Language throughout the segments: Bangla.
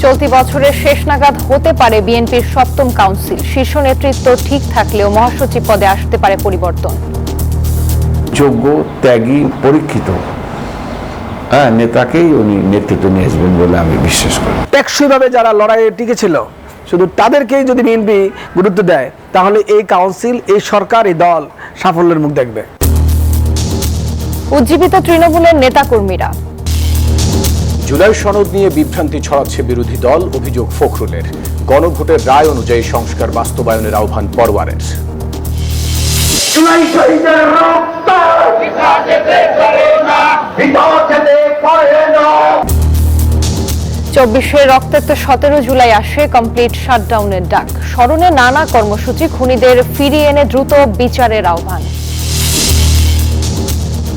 চলতি বছরের শেষ নাগাদ হতে পারে বিএনপির সপ্তম কাউন্সিল। শীর্ষ নেতৃত্ব ঠিক থাকলেও মহাসচিব পদে আসতে পারে পরিবর্তন। যোগ্য, ত্যাগী, পরীক্ষিত নেতাকেই উনি নেতৃত্ব নিয়ে আসবেন বলে আমি বিশ্বাস করি। টেকসইভাবে যারা লড়াইয়ে টিকেছিল শুধু তাদেরকেই যদি বিএনপি গুরুত্ব দেয়, তাহলে এই কাউন্সিল, এই সরকার, এই দল সাফল্যের মুখ দেখবে। উজ্জীবিত তৃণমূলের নেতাকর্মীরা। জুলাই সনদ নিয়ে বিভ্রান্তি ছড়াচ্ছে বিরোধী দল, অভিযোগ ফখরুলের। গণভোটের রায় অনুযায়ী সংস্কার বাস্তবায়নের আহ্বান পরওয়ারের। 24 রক্তাক্ত 17 জুলাই আসে কমপ্লিট শাটডাউনের ডাক। স্মরণে নানা কর্মসূচি, খুনিদের ফিরিয়ে এনে দ্রুত বিচারের আহ্বান।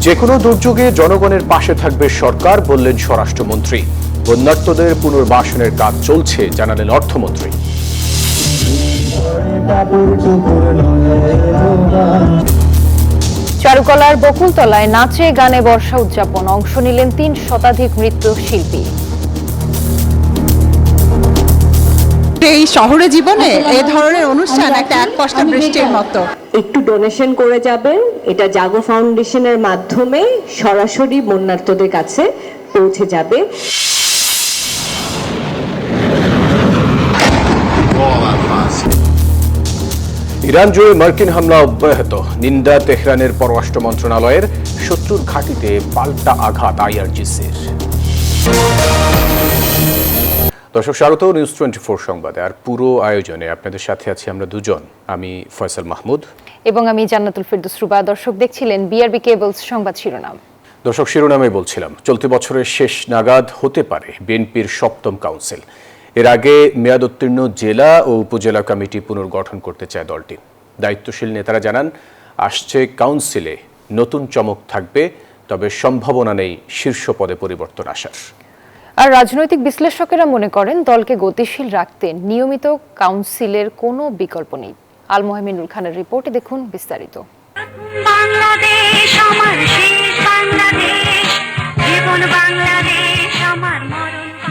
যেকোনো দুর্যোগে জনগণের পাশে থাকবে সরকার, বললেন স্বরাষ্ট্রমন্ত্রী। বন্যার্তদের পুনর্বাসনের কাজ চলছে, জানালেন অর্থমন্ত্রী। চারুকলার বকুলতলায় নাচে গানে বর্ষা উদযাপন। অংশ নিলেন 3 শতাধিক নৃত্যশিল্পী। এই শহরে জীবনে এই ধরনের অনুষ্ঠান একটা একপশলা বৃষ্টির মতো। একটু ডোনেশন করে যাবেন, এটা জাগো ফাউন্ডেশনের মাধ্যমে সরাসরি বন্যার্তদের কাছে পৌঁছে যাবে। ইরান জুড়ে মার্কিন হামলা অব্যাহত, নিন্দা তেহরানের পররাষ্ট্র মন্ত্রণালয়ের। শত্রুর ঘাঁটিতে পাল্টা আঘাত আইআরজিসির। দর্শক স্বাগত নিউজ 24 সংবাদে। আর পুরো আয়োজনে আপনাদের সাথে আছি আমরা দুজন, আমি ফয়সাল মাহমুদ এবং আমি জান্নাতুল ফেরদৌস রুবা। দর্শক দেখছিলেন বিআরবি কেবলস সংবাদ শিরোনাম। দর্শক শিরোনামে বলছিলাম, চলতি বছরের শেষ নাগাদ হতে পারে বিএনপির সপ্তম কাউন্সিল। এর আগে মেয়াদোত্তীর্ণ জেলা ও উপজেলা কমিটি পুনর্গঠন করতে চায় দলটি। দায়িত্বশীল নেতারা জানান, আসছে কাউন্সিলে নতুন চমক থাকবে, তবে সম্ভাবনা নেই শীর্ষ পদে পরিবর্তন আসার। আর রাজনৈতিক বিশ্লেষকেরা মনে করেন, দলকে গতিশীল রাখতে নিয়মিত কাউন্সিলের কোনো বিকল্প নেই। আল মোহামিনুল খানের রিপোর্টে দেখুন বিস্তারিত।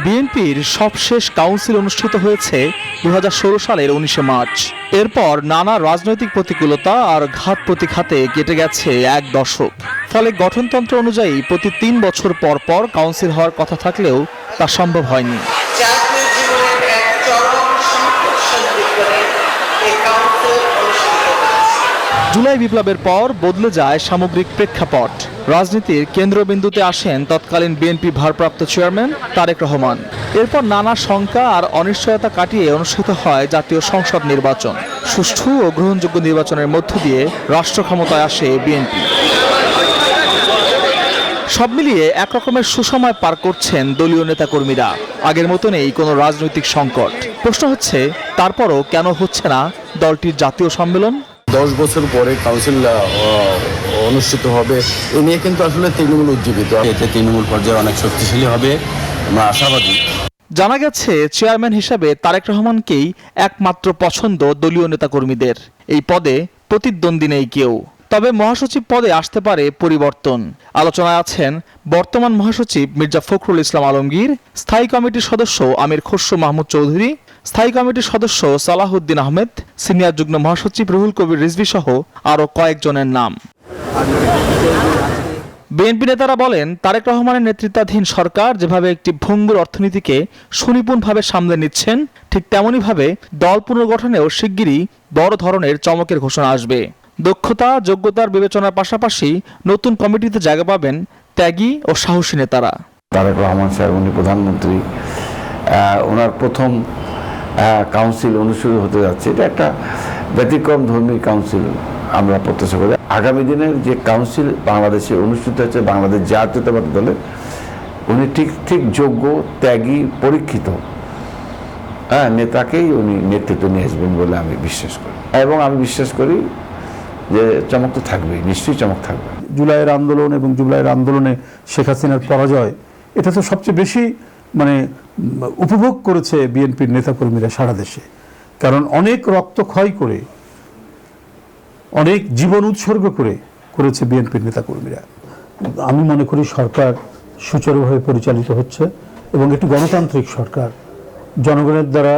বিএনপির সবশেষ কাউন্সিল অনুষ্ঠিত হয়েছে 2016 সালের 19 মার্চ। এরপর নানা রাজনৈতিক প্রতিকূলতা আর ঘাত প্রতিঘাতে কেটে গেছে এক দশক। ফলে গঠনতন্ত্র অনুযায়ী প্রতি 3 বছর পর পর কাউন্সিল হওয়ার কথা থাকলেও তা সম্ভব হয়নি। জুলাই বিপ্লবের পর বদলে যায় সামগ্রিক প্রেক্ষাপট। রাজনীতির কেন্দ্রবিন্দুতে আসেন তৎকালীন বিএনপি ভারপ্রাপ্ত চেয়ারম্যান তারেক রহমান। এরপর নানা শঙ্কা আর অনিশ্চয়তা কাটিয়ে অনুষ্ঠিত হয় জাতীয় সংসদ নির্বাচন। সুষ্ঠু ও গ্রহণযোগ্য নির্বাচনের মধ্য দিয়ে রাষ্ট্র ক্ষমতায় আসে বিএনপি। সব মিলিয়ে একরকমের সুসময় পার করছেন দলীয় নেতাকর্মীরা। আগের মতো নেই কোনো রাজনৈতিক সংকট। প্রশ্ন হচ্ছে, তারপরও কেন হচ্ছে না দলটির জাতীয় সম্মেলন? 10 বছর পরে কাউন্সিল অনুষ্ঠিত হবে, এ নিয়ে কিন্তু আসলে তৃণমূল উজ্জীবিত। এতে তৃণমূল পর্যায়ে অনেক শক্তিশালী হবে, আমরা আশাবাদী। জানা গেছে, চেয়ারম্যান হিসেবে তারেক রহমানকেই একমাত্র পছন্দ দলীয় নেতাকর্মীদের। এই পদে প্রতিদ্বন্দ্বী নেই কেউ। তবে মহাসচিব পদে আসতে পারে পরিবর্তন। আলোচনায় আছেন বর্তমান মহাসচিব মির্জা ফখরুল ইসলাম আলমগীর, স্থায়ী কমিটির সদস্য আমির খসরু মাহমুদ চৌধুরী, স্থায়ী কমিটির সদস্য সালাহউদ্দিন আহমেদ, সিনিয়র যুগ্ম মহাসচিব রুহুল কবির রিজভী সহ আরও কয়েকজনের নাম। বিএনপি নেতারা বলেন, তারেক রহমানের নেতৃত্বাধীন সরকার যেভাবে একটি ভঙ্গুর অর্থনীতিকে সুনিপুণভাবে সামলে নিচ্ছেন, ঠিক তেমনইভাবে দল পুনর্গঠনেও শিগগিরই বড় ধরনের চমকের ঘোষণা আসবে। দক্ষতা, যোগ্যতার বিবেচনার পাশাপাশি নতুন কমিটিতে জায়গা পাবেন ত্যাগী ও সাহসী নেতারা। তারেক রহমান সাহেব, উনি প্রধানমন্ত্রী, ওনার প্রথম কাউন্সিল অনুষ্ঠিত হতে যাচ্ছে। এটা একটা ব্যতিক্রম ধর্মী কাউন্সিল আমরা প্রত্যাশা করি। আগামী দিনের যে কাউন্সিল বাংলাদেশে অনুষ্ঠিত হচ্ছে বাংলাদেশ জাতীয়তাবাদী দলের, উনি ঠিক যোগ্য, ত্যাগী, পরীক্ষিত নেতাকেই উনি নেতৃত্ব নিয়ে আসবেন বলে আমি বিশ্বাস করি। এবং আমি বিশ্বাস করি যে চমক তো থাকবেই, নিশ্চয়ই চমক থাকবে। জুলাইয়ের আন্দোলন এবং জুলাইয়ের আন্দোলনে শেখ হাসিনার পরাজয়, এটা তো সবচেয়ে বেশি উপভোগ করেছে বিএনপির নেতাকর্মীরা সারা দেশে। কারণ অনেক রক্তক্ষয় করে, অনেক জীবন উৎসর্গ করেছে বিএনপির নেতাকর্মীরা। আমি মনে করি সরকার সুচারুভাবে পরিচালিত হচ্ছে এবং একটি গণতান্ত্রিক সরকার। জনগণের দ্বারা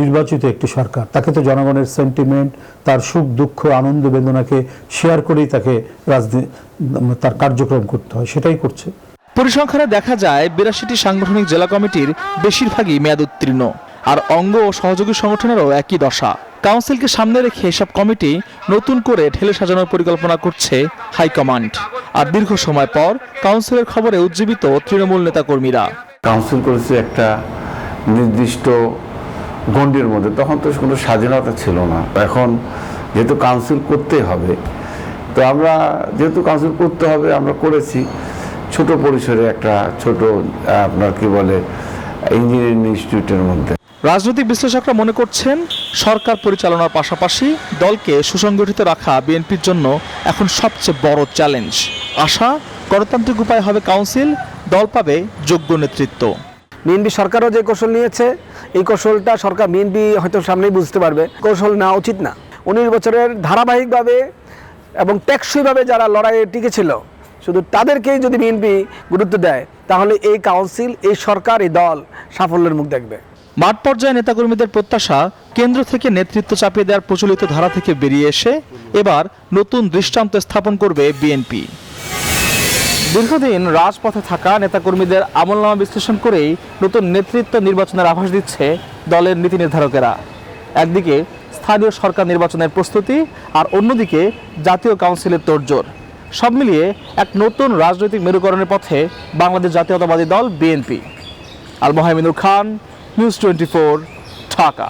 নির্বাচিত একটি সরকার, তাকে তো জনগণের সেন্টিমেন্ট, তার সুখ দুঃখ আনন্দ বেদনাকে শেয়ার করেই তাকে তার কার্যক্রম করতে হয়, সেটাই করছে। পরিসংখ্যানে দেখা যায় 82টি সাংগঠনিক জেলা কমিটির বেশিরভাগই মেয়াদ উত্তীর্ণ, আর অঙ্গ ও সহযোগী সংগঠনেরও একই দশা। কাউন্সিলকে সামনে রেখে এসব কমিটি নতুন করে ঢেলে সাজানোর পরিকল্পনা করছে হাইকমান্ড। আর দীর্ঘ সময় পর কাউন্সিলের খবরে উজ্জীবিত তৃণমূল নেতাকর্মীরা। কাউন্সিল করেছে একটা নির্দিষ্ট গণ্ডির মধ্যে, তখন তো কোনো স্বাধীনতা ছিল না। এখন যেহেতু কাউন্সিল করতে হবে, তো আমরা যেহেতু কাউন্সিল করতে হবে আমরা করেছি ছোট পরিসরে একটা ছোট আপনার কি বলে ইঞ্জিনিয়ারিং ইনস্টিটিউটের মধ্যে। রাজনৈতিক বিশ্লেষকরা মনে করছেন সরকার পরিচালনার পাশাপাশি দলকে সুসংগঠিত রাখা বিএনপির জন্য এখন সবচেয়ে বড় চ্যালেঞ্জ। আশা, গণতান্ত্রিক উপায় হবে কাউন্সিল, দল পাবে যোগ্য নেতৃত্ব। বিএনপি সরকারও যে কৌশল নিয়েছে, এই কৌশলটা সরকার বিএনপি হয়তো সামনেই বুঝতে পারবে কৌশল নেওয়া উচিত না। 19 বছরের ধারাবাহিকভাবে এবং টেকসইভাবে যারা লড়াইয়ে টিকেছিল, শুধু তাদেরকেই যদি বিএনপি গুরুত্ব দেয়, তাহলে এই কাউন্সিল, এই সরকার, এই দল সাফল্যের মুখ দেখবে। মাঠ পর্যায়ে নেতাকর্মীদের প্রত্যাশা, কেন্দ্র থেকে নেতৃত্ব চাপিয়ে দেওয়ার প্রচলিত ধারা থেকে বেরিয়ে এসে এবার নতুন দৃষ্টান্ত স্থাপন করবে বিএনপি। দীর্ঘদিন রাজপথে থাকা নেতাকর্মীদের আমলনামা বিশ্লেষণ করেই নতুন নেতৃত্ব নির্বাচনের আভাস দিচ্ছে দলের নীতি নির্ধারকেরা। একদিকে স্থানীয় সরকার নির্বাচনের প্রস্তুতি, আর অন্যদিকে জাতীয় কাউন্সিলের তোড়জোড়। সব মিলিয়ে এক নতুন রাজনৈতিক মেরুকরণের পথে বাংলাদেশ জাতীয়তাবাদী দল বিএনপি। আল মোহাইমিনুর খান, নিউজ 24, ঢাকা।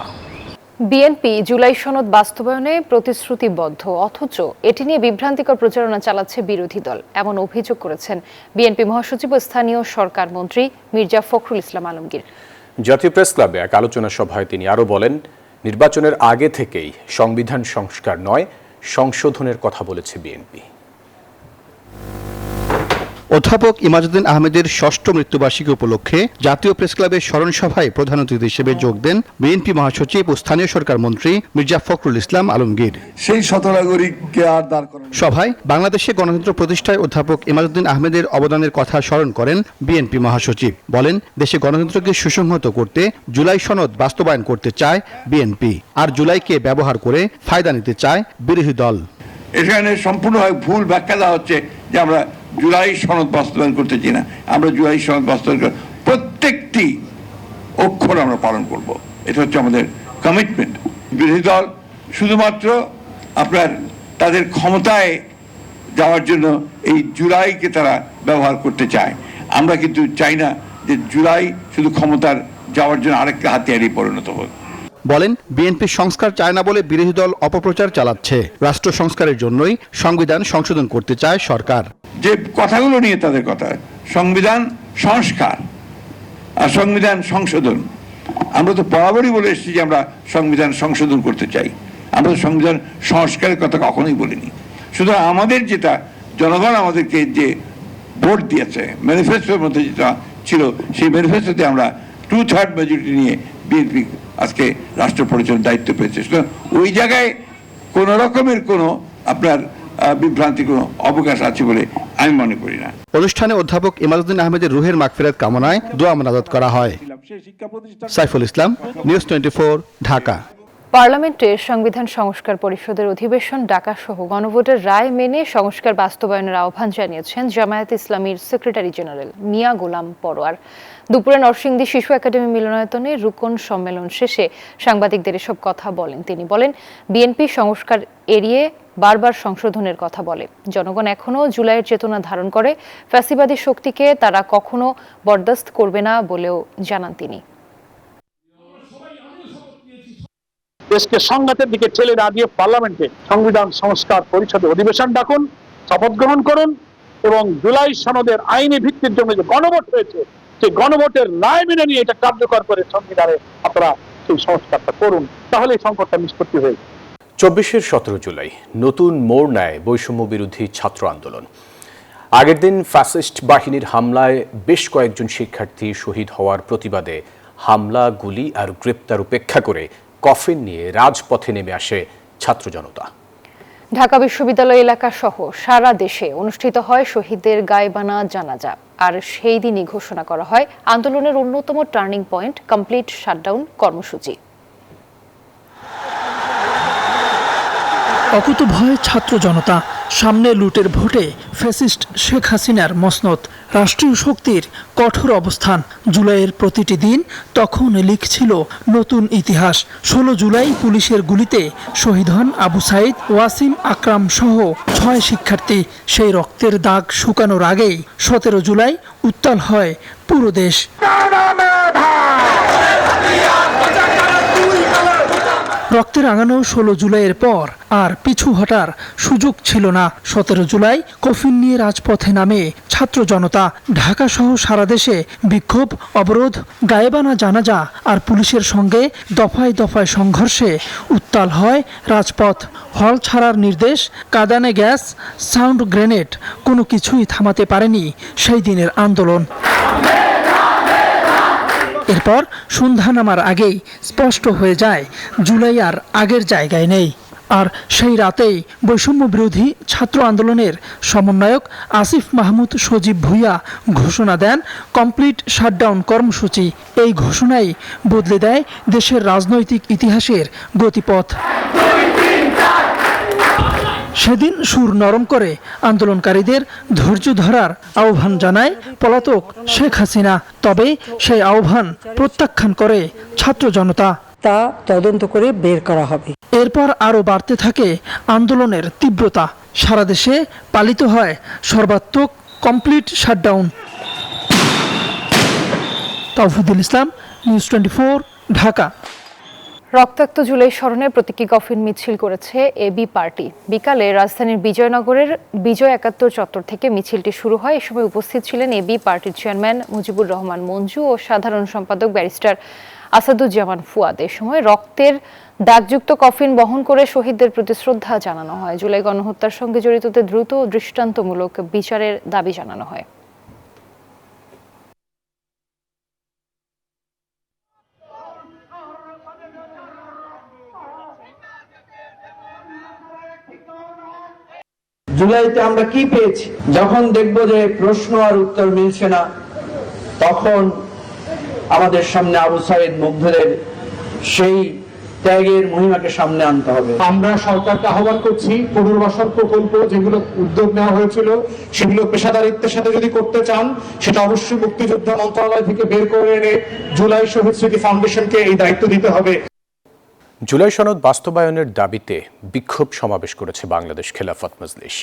বিএনপি জুলাই সনদ বাস্তবায়নে প্রতিশ্রুতিবদ্ধ, অথচ এটি নিয়ে বিভ্রান্তিকর প্রচারণা চালাচ্ছে বিরোধী দল, এমন অভিযোগ করেছেন বিএনপি মহাসচিব ও স্থানীয় সরকার মন্ত্রী মির্জা ফখরুল ইসলাম আলমগীর। জাতীয় প্রেস ক্লাবে এক আলোচনা সভায় তিনি আরও বলেন, নির্বাচনের আগে থেকেই সংবিধান সংস্কার নয়, সংশোধনের কথা বলেছে বিএনপি। অধ্যাপক ইমাজউদ্দিন আহমেদের ষষ্ঠ মৃত্যুবার্ষিকী উপলক্ষে জাতীয় প্রেস ক্লাবের স্মরণ সভায় প্রধান অতিথি হিসেবে যোগ দেন বিএনপি মহাসচিব ও স্থানীয় সরকার মন্ত্রী মির্জা ফখরুল ইসলাম আলমগীর। সেই শতনাগরিককে আর দাঁড় করানো। সভায় বাংলাদেশে গণতন্ত্র প্রতিষ্ঠায় অধ্যাপক ইমাজউদ্দিন আহমেদের অবদানের কথা স্মরণ করেন বিএনপি মহাসচিব। বলেন, দেশে গণতন্ত্রকে সুসংহত করতে জুলাই সনদ বাস্তবায়ন করতে চায় বিএনপি, আর জুলাইকে ব্যবহার করে ফায়দা নিতে চায় বিরোধী দল। এখানে সম্পূর্ণভাবে ভুল ব্যাখ্যা দেওয়া হচ্ছে যে আমরা জুলাই সনদ বাস্তবায়ন করতে চাই না। আমরা জুলাই সনদ বাস্তবায়ন করে প্রত্যেকটি অক্ষর আমরা পালন করব, এটা হচ্ছে আমাদের কমিটমেন্ট। বিরোধী দল শুধুমাত্র আপনার তাদের ক্ষমতায় যাওয়ার জন্য এই জুলাইকে তারা ব্যবহার করতে চায়। আমরা কিন্তু চাই না যে জুলাই শুধু ক্ষমতার যাওয়ার জন্য আরেকটা হাতিয়ারে পরিণত হোক। বলেন, বিএনপি সংস্কার চায় না বলে বিরোধী দল অপপ্রচার চালাচ্ছে। রাষ্ট্র সংস্কারের জন্যই সংবিধান সংশোধন করতে চায় সরকার। যে কথাগুলো নিয়ে তাদের কথা, সংবিধান সংস্কার আর সংবিধান সংশোধন, আমরা তো বরাবরই বলে এসেছি যে আমরা সংবিধান সংশোধন করতে চাই। আমরা তো সংবিধান সংস্কারের কথা কখনোই বলিনি। সুতরাং আমাদের যেটা জনগণ আমাদেরকে যে ভোট দিয়েছে, ম্যানিফেস্টোর মধ্যে যেটা ছিল, সেই ম্যানিফেস্টোতে আমরা 2/3 মেজরিটি নিয়ে বিএনপি আজকে রাষ্ট্র পরিচালনার দায়িত্ব পেয়েছে। সুতরাং ওই জায়গায় কোন রকমের কোনো আপনার বিভ্রান্তি কোনো অবকাশ আছে বলে আমি মনে করি না। অনুষ্ঠানে অধ্যাপক ইমাজউদ্দিন আহমেদের রুহের মাগফিরাত কামনায় দোয়া মোনাজাত করা হয়। সাইফুল ইসলাম, নিউজ 24, ঢাকা। পার্লামেন্টের সংবিধান সংস্কার পরিষদের অধিবেশন ডাকা সহ গণভোটের রায় মেনে সংস্কার বাস্তবায়নের আহ্বান জানিয়েছেন জামায়াতে ইসলামীর সেক্রেটারি জেনারেল মিয়া গোলাম পরোয়ার। দুপুরে নরসিংদী শিশু একাডেমি মিলনায়তনে রুকন সম্মেলন শেষে সাংবাদিকদের এসব কথা বলেন তিনি। বলেন, বিএনপি সংস্কার এড়িয়ে বারবার সংশোধনের কথা বলে। জনগণ এখনও জুলাইয়ের চেতনা ধারণ করে, ফ্যাসিবাদী শক্তিকে তারা কখনো বরদাস্ত করবে না বলেও জানান তিনি। দেশকে সংঘাতের দিকে ঠেলে না দিয়ে পার্লামেন্টে সংবিধান সংস্কার পরিষদে অধিবেশন ডাকুন, শপথ গ্রহণ করুন এবং জুলাই সনদের আইনি ভিত্তির জন্য যে গণভোট হয়েছে, সেই গণভোটের রায় মেনে নিয়ে এটা কার্যকর করে সংবিধানে আপনারা সেই সংস্কারটা করুন, তাহলে এই সংকটটা নিষ্পত্তি হয়ে যাবে। 24-এর 17 জুলাই নতুন মোড় নেয় বৈষম্য বিরোধী ছাত্র আন্দোলন। আগের দিন ফ্যাসিস্ট বাহিনীর হামলায় বেশ কয়েকজন শিক্ষার্থী শহীদ হওয়ার প্রতিবাদে হামলা, গুলি আর গ্রেপ্তার উপেক্ষা করে কফিন নিয়ে রাজপথে নেমে আসে ছাত্র জনতা। ঢাকা বিশ্ববিদ্যালয় এলাকা সহ সারা দেশে অনুষ্ঠিত হয় শহীদদের গায়েবানা জানাজা। আর সেই দিনই ঘোষণা করা হয় আন্দোলনের অন্যতম টার্নিং পয়েন্ট কমপ্লিট শাটডাউন কর্মসূচি। অকুতভয় ছাত্র জনতা, সামনে লুটের ভোটে ফ্যাসিস্ট শেখ হাসিনার মসনদ, রাষ্ট্রীয় শক্তির কঠোর অবস্থান। জুলাইয়ের প্রতিটি দিন তখন লিখছিল নতুন ইতিহাস। 16 জুলাই পুলিশের গুলিতে শহীদ হন আবু সাইদ, ওয়াসিম আকরাম সহ 6 শিক্ষার্থী। সেই রক্তের দাগ শুকানোর আগেই 17 জুলাই উত্তাল হয় পুরো দেশ। রক্তে রাঙানো 16 জুলাইয়ের পর আর পিছু হটার সুযোগ ছিল না। 17 জুলাই কফিন নিয়ে রাজপথে নামে ছাত্র জনতা। ঢাকা সহ সারা দেশে বিক্ষোভ, অবরোধ, গায়েবানা জানাজা আর পুলিশের সঙ্গে দফায় দফায় সংঘর্ষে উত্তাল হয় রাজপথ। হল ছাড়ার নির্দেশ, কাঁদানে গ্যাস, সাউন্ড গ্রেনেড, কোনো কিছুই থামাতে পারেনি সেই দিনের আন্দোলন। এরপর সন্ধ্যা নামার আগেই স্পষ্ট হয়ে যায় জুলাই আর আগের জায়গায় নেই। আর সেই রাতেই বৈষম্য বিরোধী ছাত্র আন্দোলনের সমন্বয়ক আসিফ মাহমুদ সজীব ভুইয়া ঘোষণা দেন কমপ্লিট শাটডাউন কর্মসূচি। এই ঘোষণাই বদলে দেয় দেশের রাজনৈতিক ইতিহাসের গতিপথ। সেদিন সুর নরম করে আন্দোলনকারীদের ধৈর্য ধরার আহ্বান জানায় পলাতক শেখ হাসিনা। তবে সেই আহ্বান প্রত্যাখ্যান করে ছাত্র জনতা। তা তদন্ত করে বের করা হবে। এরপর আরও বাড়তে থাকে আন্দোলনের তীব্রতা। সারা দেশে পালিত হয় সর্বাত্মক কমপ্লিট শাটডাউন। তাওহিদুল ইসলাম, নিউজ 24, ঢাকা। রক্তাক্ত জুলাই স্মরণে প্রতীকী কফিন মিছিল করেছে এবি পার্টি। বিকালে রাজধানীর বিজয়নগরের বিজয় 71 চত্বর থেকে মিছিলটি শুরু হয়। এ সময় উপস্থিত ছিলেন এবি পার্টির চেয়ারম্যান মুজিবুর রহমান মঞ্জু ও সাধারণ সম্পাদক ব্যারিস্টার আসাদুজ্জামান ফুয়াদ। এ সময় রক্তের দাগযুক্ত কফিন বহন করে শহীদদের প্রতি শ্রদ্ধা জানানো হয়। জুলাই গণহত্যার সঙ্গে জড়িতদের দ্রুত দৃষ্টান্তমূলক বিচারের দাবি জানানো হয়। জুলাইতে আমরা কি পেয়েছি? যখন দেখব যে প্রশ্ন আর উত্তর মিলছে না, তখন আমাদের সামনে আবু সাইদ মুগ্ধদের সেই ত্যাগের মহিমাকে সামনে আনতে হবে। আমরা সরকারকে আহ্বান করছি, পুনর্বাসন প্রকল্প যেগুলো উদ্যোগ নেওয়া হয়েছিল সেগুলো পেশাদারিত্বের সাথে যদি করতে চান, সেটা অবশ্যই মুক্তিযোদ্ধা মন্ত্রণালয় থেকে বের করে এনে জুলাই শহীদ স্মৃতি ফাউন্ডেশনকে এই দায়িত্ব দিতে হবে। জুলাই সনদ বাস্তবায়নের দাবিতে বিক্ষোভ সমাবেশ করেছে বাংলাদেশ খেলাফত মজলিস।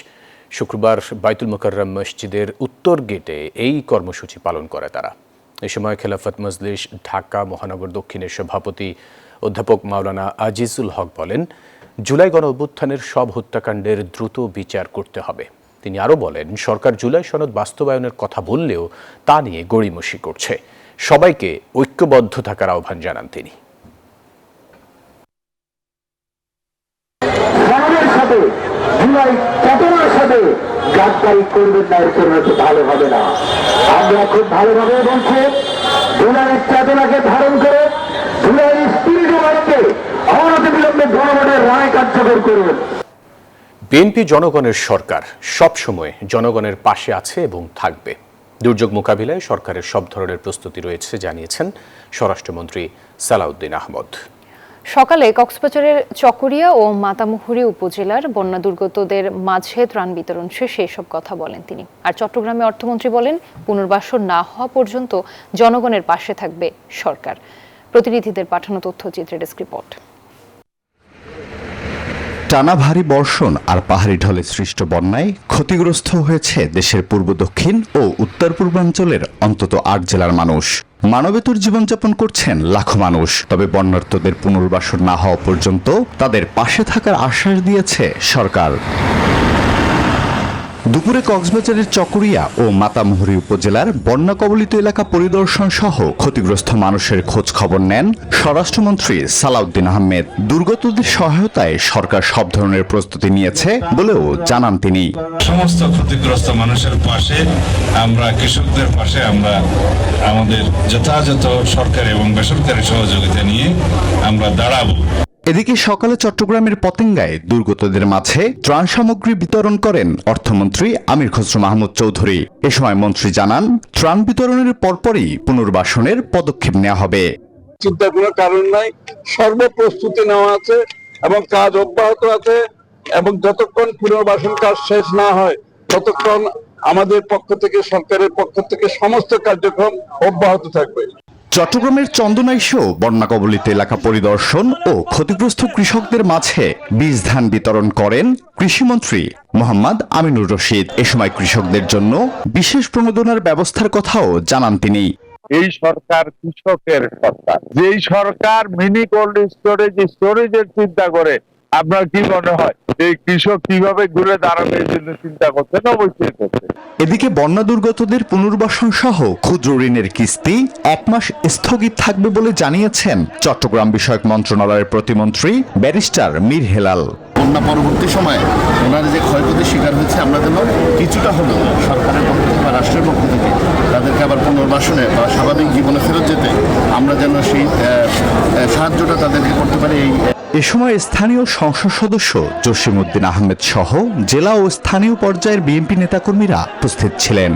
শুক্রবার বাইতুল মোকাররম মসজিদের উত্তর গেটে এই কর্মসূচি পালন করে তারা। এ সময় খেলাফত মজলিস ঢাকা মহানগর দক্ষিণের সভাপতি অধ্যাপক মাওলানা আজিজুল হক বলেন, জুলাই গণ অভ্যুত্থানের সব হত্যাকাণ্ডের দ্রুত বিচার করতে হবে। তিনি আরও বলেন, সরকার জুলাই সনদ বাস্তবায়নের কথা বললেও তা নিয়ে গড়িমসি করছে। সবাইকে ঐক্যবদ্ধ থাকার আহ্বান জানান তিনি। জুলাই চেতনার সাথে গাদ্দারি করবেন না, এর জন্য তো ভালো হবে না। আমরা খুব ভালোভাবে বলছি, জুলাইয়ের চেতনাকে ধারণ করে জুলাইয়ের স্পিরিটকে অনতিবিলম্বে জনগণের রায় কার্যকর করুন। বিএনপি জনগণের সরকার, সবসময় জনগণের পাশে আছে এবং থাকবে। দুর্যোগ মোকাবিলায় সরকারের সব ধরনের প্রস্তুতি রয়েছে জানিয়েছেন স্বরাষ্ট্রমন্ত্রী সালাউদ্দিন আহমদ। সকালে কক্সবাজারের চকরিয়া ও মাতামুহুরী উপজেলার বন্যা দুর্গতদের মাঝে ত্রাণ বিতরণ শেষে এসব কথা বলেন তিনি। আর চট্টগ্রামে অর্থমন্ত্রী বলেন, পুনর্বাসন না হওয়া পর্যন্ত জনগণের পাশে থাকবে সরকার। প্রতিনিধিদের পাঠানো তথ্যচিত্রে ডেস্ক রিপোর্ট। টানা ভারী বর্ষণ আর পাহাড়ি ঢলে সৃষ্ট বন্যায় ক্ষতিগ্রস্ত হয়েছে দেশের পূর্ব দক্ষিণ ও উত্তর পূর্বাঞ্চলের অন্তত 8 জেলার মানুষ। মানবেতর জীবনযাপন করছেন লাখো মানুষ। তবে বন্যার্তদের পুনর্বাসন না হওয়া পর্যন্ত তাদের পাশে থাকার আশ্বাস দিয়েছে সরকার। দুপুরে কক্সবাজারের চকরিয়া ও মাতামুহুরী উপজেলার বন্যা কবলিত এলাকা পরিদর্শন সহ ক্ষতিগ্রস্ত মানুষের খোঁজ খবর নেন স্বরাষ্ট্রমন্ত্রী সালাউদ্দিন আহমেদ। দুর্গতদের সহায়তায় সরকার সব ধরনের প্রস্তুতি নিয়েছে বলেও জানান তিনি। সমস্ত ক্ষতিগ্রস্ত মানুষের পাশে আমরা, কৃষকদের পাশে আমরা আমাদের যথাযথ সরকারি এবং বেসরকারি সহযোগিতা নিয়ে আমরা দাঁড়াবো। এদিকে সকালে চট্টগ্রামের পতেঙ্গায় দুর্গতদের মাঝে ত্রাণ সামগ্রী বিতরণ করেন অর্থমন্ত্রী আমির খসরু মাহমুদ চৌধুরী। এ সময় মন্ত্রী জানান, ত্রাণ বিতরণের পরপরই পুনর্বাসনের পদক্ষেপ নেওয়া হবে। চিন্তার কোনো কারণ নাই, সর্বপ্রস্তুতি নেওয়া আছে এবং কাজ অব্যাহত আছে এবং যতক্ষণ পুনর্বাসন কাজ শেষ না হয় ততক্ষণ আমাদের পক্ষ থেকে, সরকারের পক্ষ থেকে সমস্ত কার্যক্রম অব্যাহত থাকবে। চট্টগ্রামের চন্দনাইশেও বন্যা কবলিত এলাকা পরিদর্শন ও ক্ষতিগ্রস্ত কৃষকদের মাঝে বীজ ধান বিতরণ করেন কৃষিমন্ত্রী মোহাম্মদ আমিনুর রশিদ। এ সময় কৃষকদের জন্য বিশেষ প্রণোদনার ব্যবস্থার কথাও জানান তিনি। এই সরকার কৃষকের সরকার, যেই সরকার মিনি কোল্ড স্টোরেজের চিন্তা করে, আপনার কি মনে হয় এই কৃষক কিভাবে ঘুরে দাঁড়াবে এই জন্য চিন্তা করছেন? অবশ্যই করছেন। এদিকে বন্যা দুর্গতদের পুনর্বাসন সহ ক্ষুদ্র ঋণের কিস্তি 1 মাস স্থগিত থাকবে বলে জানিয়েছেন চট্টগ্রাম বিষয়ক মন্ত্রণালয়ের প্রতিমন্ত্রী ব্যারিস্টার মীর হেলাল। বন্যা পরবর্তী সময়ে ওনারা যে ক্ষয়ক্ষতির শিকার হয়েছে, আমরা যেন কিছুটা হলেও সরকারের পক্ষ থেকে বা রাষ্ট্রের পক্ষ থেকে তাদেরকে আবার পুনর্বাসনে বা স্বাভাবিক জীবনে ফেরত যেতে আমরা যেন সেই সাহায্যটা তাদেরকে করতে পারি। এ সময় স্থানীয় সংসদ সদস্য জসিমউদ্দিন আহমেদ সহ জেলা ও স্থানীয় পর্যায়ের বিএনপি নেতাকর্মীরা উপস্থিত ছিলেন।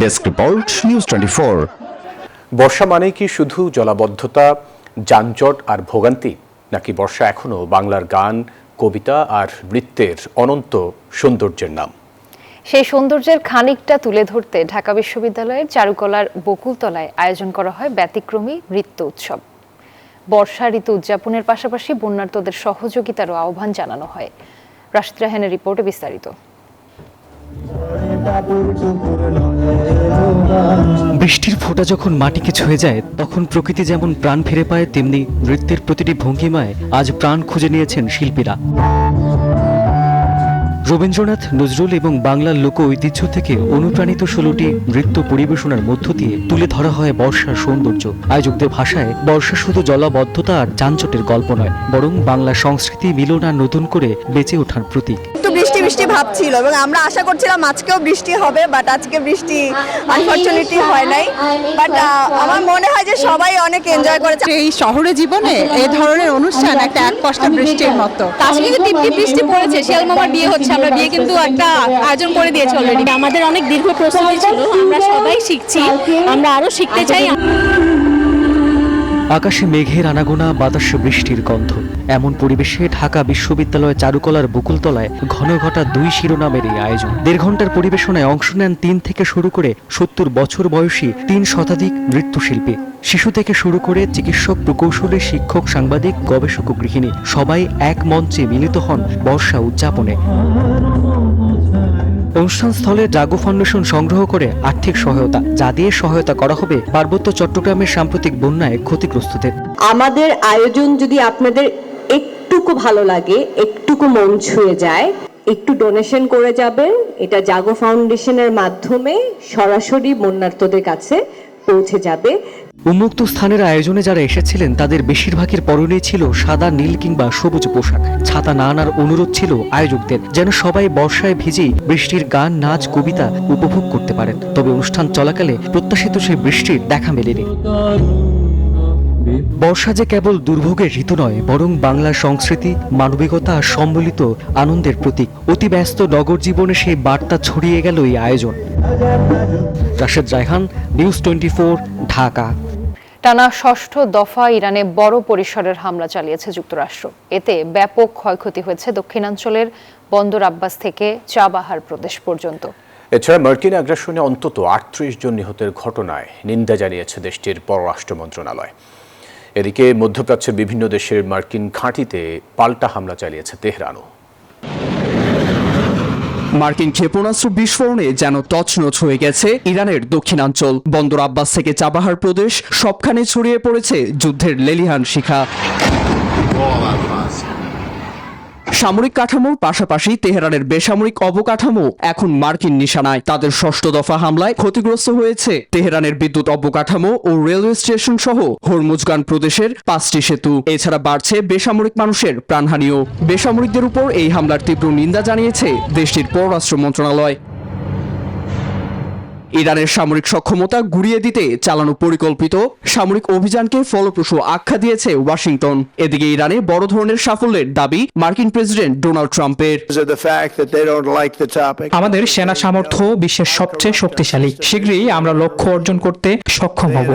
Desk report, news 24। বর্ষা মানেই কি শুধু জলাবদ্ধতা, যানজট আর ভোগান্তি, নাকি বর্ষা এখনো বাংলার গান, কবিতা আর নৃত্যের অনন্ত সৌন্দর্যের নাম? সেই সৌন্দর্যের খানিকটা তুলে ধরতে ঢাকা বিশ্ববিদ্যালয়ের চারুকলার বকুলতলায় আয়োজন করা হয় ব্যতিক্রমী নৃত্য উৎসব। বর্ষা ঋতু উদযাপনের পাশাপাশি বন্যার্তদের সহযোগিতারও আহ্বান জানানো হয়। রাশিদ রাহানের রিপোর্টে বিস্তারিত। বৃষ্টির ফোঁটা যখন মাটিকে ছুঁয়ে যায়, তখন প্রকৃতি যেমন প্রাণ ফিরে পায়, তেমনি নৃত্যের প্রতিটি ভঙ্গিমায় আজ প্রাণ খুঁজে নিয়েছেন শিল্পীরা। রবীন্দ্রনাথ, নজরুল এবং বাংলার লোক ঐতিহ্য থেকে অনুপ্রাণিত 16টি নৃত্য পরিবেশনার মধ্য দিয়ে তুলে ধরা হয় বর্ষার সৌন্দর্য। আয়োজকদের ভাষায় বর্ষা শুধু জলাবদ্ধতা আর যানজটের গল্প নয়, বরং বাংলা সংস্কৃতি মিলন আর নতুন করে বেঁচে ওঠার প্রতীক। একটু বৃষ্টি বৃষ্টি ভাব ছিল এবং আমরা আশা করছিলাম আজকেও বৃষ্টি হবে, বাট আজকে বৃষ্টি আনফরচুনেটলি হয় নাই। বাট আমার মনে হয় যে সবাই অনেক এনজয় করেছে। এই শহরে জীবনে এই ধরনের অনুষ্ঠান একটা একপশলা বৃষ্টির মতো। আজকে কিন্তু টিপটিপ বৃষ্টি পড়েছে, শিয়াল মামার বিয়ে হচ্ছে, আমরা বিয়ে কিন্তু একটা আয়োজন করে দিয়েছি অলরেডি। আমাদের অনেক দীর্ঘ প্রস্তুতি ছিল, আমরা সবাই শিখছি, আমরা আরো শিখতে চাই। আকাশে মেঘের আনাগোনা, বাতাসে বৃষ্টির গন্ধ, এমন পরিবেশে ঢাকা বিশ্ববিদ্যালয় চারুকলার বকুলতলায় ঘন ঘটা 2 শিরোনামের এই আয়োজন। 1.5 ঘন্টার পরিবেশনায় অংশ নেন 3 থেকে শুরু করে 70 বছর বয়সী 3 শতাধিক নৃত্যশিল্পী। শিশু থেকে শুরু করে চিকিৎসক, প্রকৌশলী, শিক্ষক, সাংবাদিক, গবেষক ও গৃহিণী সবাই এক মঞ্চে মিলিত হন বর্ষা উদযাপনে। অনুষ্ঠানস্থলে জাগো ফাউন্ডেশন সংগ্রহ করে আর্থিক সহায়তা, যা দিয়ে সহায়তা করা হবে পার্বত্য চট্টগ্রামের সাম্প্রতিক বন্যায় ক্ষতিগ্রস্তদের। আমাদের আয়োজন যদি আপনাদের একটুকু ভালো লাগে, একটুকু মন ছুঁয়ে যায়, একটু ডোনেশন করে যাবেন। এটা জাগো ফাউন্ডেশনের মাধ্যমে সরাসরি বন্যার্তদের কাছে পৌঁছে যাবে। উন্মুক্ত স্থানের আয়োজনে যারা এসেছিলেন তাদের বেশিরভাগের পরনে ছিল সাদা, নীল কিংবা সবুজ পোশাক। ছাতা না আনার অনুরোধ ছিল আয়োজকদের, যেন সবাই বর্ষায় ভিজেই বৃষ্টির গান, নাচ, কবিতা উপভোগ করতে পারেন। তবে অনুষ্ঠান চলাকালে প্রত্যাশিত সেই বৃষ্টির দেখা মেলেনি। বর্ষা যে কেবল দুর্ভোগের ঋতু নয়, বরং বাংলার সংস্কৃতি, মানবিকতা আর সম্মিলিত আনন্দের প্রতীক। অতি ব্যস্ত নগর জীবনে সেই বার্তা ছড়িয়ে গেল এই আয়োজন। রাশেদ রায়হান, নিউজ 24, ঢাকা। টানা 6ষ্ঠ দফা ইরানে বড় পরিসরের হামলা চালিয়েছে যুক্তরাষ্ট্র। এতে ব্যাপক ক্ষয়ক্ষতি হয়েছে দক্ষিণাঞ্চলের বন্দর আব্বাস থেকে চাবাহার প্রদেশ পর্যন্ত। এছাড়া মার্কিন আগ্রাসনে অন্তত 38 জন নিহতের ঘটনায় নিন্দা জানিয়েছে দেশটির পররাষ্ট্র মন্ত্রণালয়। এদিকে মধ্যপ্রাচ্যের বিভিন্ন দেশের মার্কিন ঘাঁটিতে পাল্টা হামলা চালিয়েছে তেহরানও। মার্কিন ক্ষেপণাস্ত্র বিস্ফোরণে যেন তছনছ হয়ে গেছে ইরানের দক্ষিণাঞ্চল। বন্দর আব্বাস থেকে চাবাহার প্রদেশ, সবখানে ছড়িয়ে পড়েছে যুদ্ধের লেলিহান শিখা। সামরিক কাঠামোর পাশাপাশি তেহরানের বেসামরিক অবকাঠামো এখন মার্কিন নিশানায়। তাদের 6ষ্ঠ দফা হামলায় ক্ষতিগ্রস্ত হয়েছে তেহরানের বিদ্যুৎ অবকাঠামো ও রেলওয়ে স্টেশন সহ হরমুজগান প্রদেশের 5টি সেতু। এছাড়া বাড়ছে বেসামরিক মানুষের প্রাণহানিও। বেসামরিকদের উপর এই হামলার তীব্র নিন্দা জানিয়েছে দেশটির পররাষ্ট্র মন্ত্রণালয়। ইরানের সামরিক সক্ষমতা গুঁড়িয়ে দিতে চালানো পরিকল্পিত সামরিক অভিযানকে ফলপ্রসূ আখ্যা দিয়েছে ওয়াশিংটন। এদিকে ইরানে বড় ধরনের সাফল্যের দাবি মার্কিন প্রেসিডেন্ট ডোনাল্ড ট্রাম্পের। আমাদের সেনা সামর্থ্য বিশ্বের সবচেয়ে শক্তিশালী। শীঘ্রই আমরা লক্ষ্য অর্জন করতে সক্ষম হব।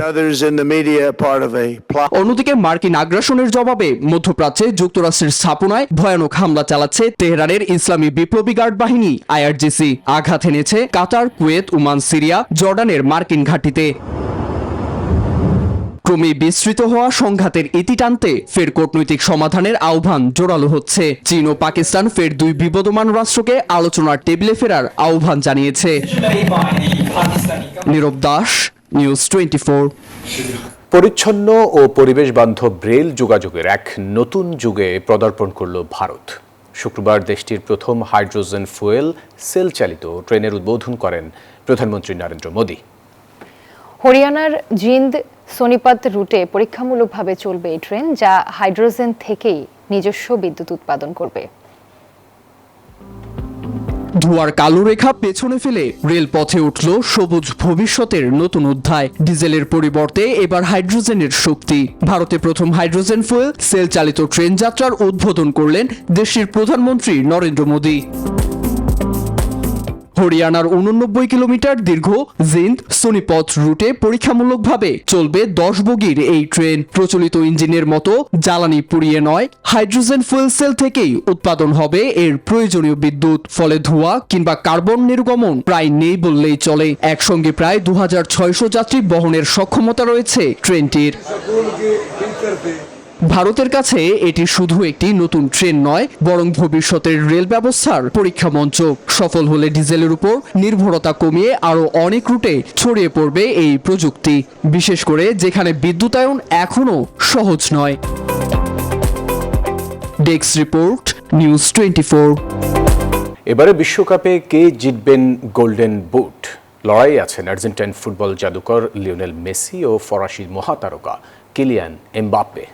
অন্যদিকে মার্কিন আগ্রাসনের জবাবে মধ্যপ্রাচ্যে যুক্তরাষ্ট্রের স্থাপনায় ভয়ানক হামলা চালাচ্ছে তেহরানের ইসলামী বিপ্লবী গার্ড বাহিনী আইআরজিসি। আঘাত এনেছে কাতার, কুয়েত, ওমান, সিরিয়া, জর্ডানের মার্কিন ঘাঁটিতে। ক্রমে বিস্তৃত হওয়া সংঘাতের ইতি টানতে ফের কূটনৈতিক সমাধানের আহ্বান জোরালো হচ্ছে। চীন ও পাকিস্তান ফের দুই বিবদমান রাষ্ট্রকে আলোচনার টেবিলে ফেরার আহ্বান জানিয়েছে। নীরব দাস, নিউজ 24। পরিচ্ছন্ন ও পরিবেশ বান্ধব রেল যোগাযোগের এক নতুন যুগে পদার্পণ করল ভারত। শুক্রবার দেশটির প্রথম হাইড্রোজেন ফুয়েল সেল চালিত ট্রেনের উদ্বোধন করেন প্রধানমন্ত্রী নরেন্দ্র মোদী। হরিয়ানার জিন্দ সোনিপত রুটে পরীক্ষামূলকভাবে চলবে এই ট্রেন, যা হাইড্রোজেন থেকেই নিজস্ব বিদ্যুৎ উৎপাদন করবে। ধোঁয়ার কালো রেখা পেছনে ফেলে রেলপথে উঠল সবুজ ভবিষ্যতের নতুন অধ্যায়। ডিজেলের পরিবর্তে এবার হাইড্রোজেনের শক্তি। ভারতে প্রথম হাইড্রোজেন ফুয়েল সেল চালিত ট্রেন যাত্রার উদ্বোধন করলেন দেশটির প্রধানমন্ত্রী নরেন্দ্র মোদী। হরিয়ানার 89 কিলোমিটার দীর্ঘ জিন্দ সোনিপত রুটে পরীক্ষামূলকভাবে চলবে 10 বগির এই ট্রেন। প্রচলিত ইঞ্জিনের মতো জ্বালানি পুড়িয়ে নয়, হাইড্রোজেন ফুয়েল সেল থেকেই উৎপাদন হবে এর প্রয়োজনীয় বিদ্যুৎ। ফলে ধোঁয়া কিংবা কার্বন নির্গমন প্রায় নেই বললেই চলে। একসঙ্গে প্রায় 2600 যাত্রী বহনের সক্ষমতা রয়েছে ট্রেনটির। ভারতের কাছে এটি শুধু একটি নতুন ট্রেন নয়, বরং ভবিষ্যতের রেল ব্যবস্থার পরীক্ষা মঞ্চ। সফল হলে ডিজেলের উপর নির্ভরতা কমিয়ে আরও অনেক রুটে ছড়িয়ে পড়বে এই প্রযুক্তি, বিশেষ করে যেখানে বিদ্যুতায়ন এখনও সহজ নয়। Desk report, news 24। এবারে বিশ্বকাপে কে জিতবেন গোল্ডেন বুট? লড়াই আছেন আর্জেন্টাইন ফুটবল জাদুকর লিওনেল মেসি ও ফরাসি মহাতারকা কিলিয়ান এমবাপ্পে।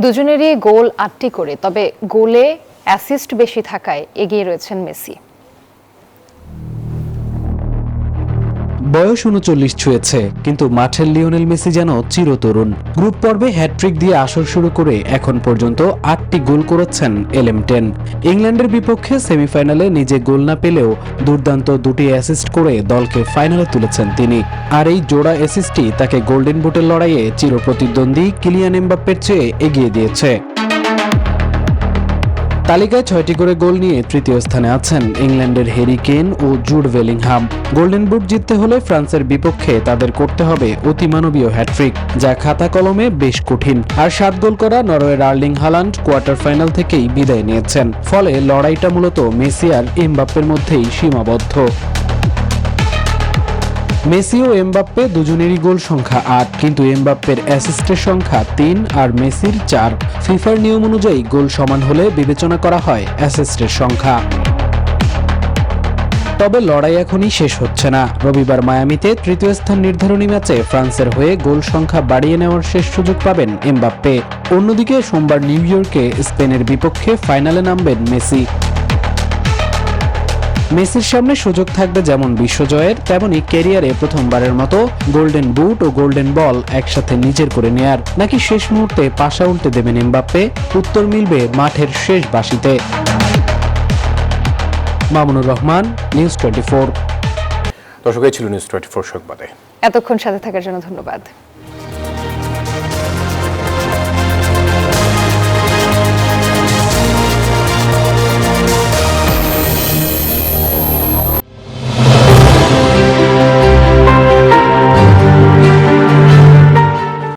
দুজনেরই গোল 8টি করে, তবে গোলে অ্যাসিস্ট বেশি থাকায় এগিয়ে রয়েছেন মেসি। বয়স 39 ছুঁয়েছে, কিন্তু মাঠের লিওনেল মেসি যেন চিরতরুণ। গ্রুপ পর্বে হ্যাটট্রিক দিয়ে আসর শুরু করে এখন পর্যন্ত 8টি গোল করেছেন LM10। ইংল্যান্ডের বিপক্ষে সেমিফাইনালে নিজে গোল না পেলেও দুর্দান্ত 2টি অ্যাসিস্ট করে দলকে ফাইনালে তুলেছেন তিনি। আর এই জোড়া অ্যাসিস্টই তাকে গোল্ডেন বুটের লড়াইয়ে চিরপ্রতিদ্বন্দ্বী কিলিয়ান এমবাপ্পের চেয়ে এগিয়ে দিয়েছে। তালিকায় 6টি করে গোল নিয়ে তৃতীয় স্থানে আছেন ইংল্যান্ডের হ্যারি কেন ও জুড বেলিংহাম। গোল্ডেন বুট জিততে হলে ফ্রান্সের বিপক্ষে তাদের করতে হবে অতিমানবীয় হ্যাটট্রিক, যা খাতা কলমে বেশ কঠিন। আর 7 গোল করা নরওয়ের আর্লিং হালান্ড কোয়ার্টার ফাইনাল থেকেই বিদায় নিয়েছেন। ফলে লড়াইটা মূলত মেসি আর এমবাপ্পের মধ্যেই সীমাবদ্ধ। মেসি ও এমবাপ্পে দুজনেরই গোল সংখ্যা 8, কিন্তু এমবাপ্পের অ্যাসিস্টের সংখ্যা 3 আর মেসির 4। ফিফার নিয়ম অনুযায়ী গোল সমান হলে বিবেচনা করা হয় অ্যাসিস্টের সংখ্যা। তবে লড়াই এখনই শেষ হচ্ছে না। রবিবার মায়ামিতে তৃতীয় স্থান নির্ধারণী ম্যাচে ফ্রান্সের হয়ে গোল সংখ্যা বাড়িয়ে নেওয়ার শেষ সুযোগ পাবেন এমবাপ্পে। অন্যদিকে সোমবার নিউ ইয়র্কে স্পেনের বিপক্ষে ফাইনালে নামবেন মেসি। মেসির সামনে সুযোগ থাকবে যেমন বিশ্বজয়ের, তেমনি ক্যারিয়ারে প্রথমবারের মতো গোল্ডেন বুট ও গোল্ডেন বল একসাথে নিজের করে নেয়ার। নাকি শেষ মুহূর্তে পাশা উল্টে দেবেন এমবাপ্পে? উত্তর মিলবে মাঠের শেষ বাঁশিতে। মামুনুর রহমান, নিউজ 24। দর্শক, এই ছিল নিউজ 24 সংবাদে। এতক্ষণ সাথে থাকার জন্য ধন্যবাদ।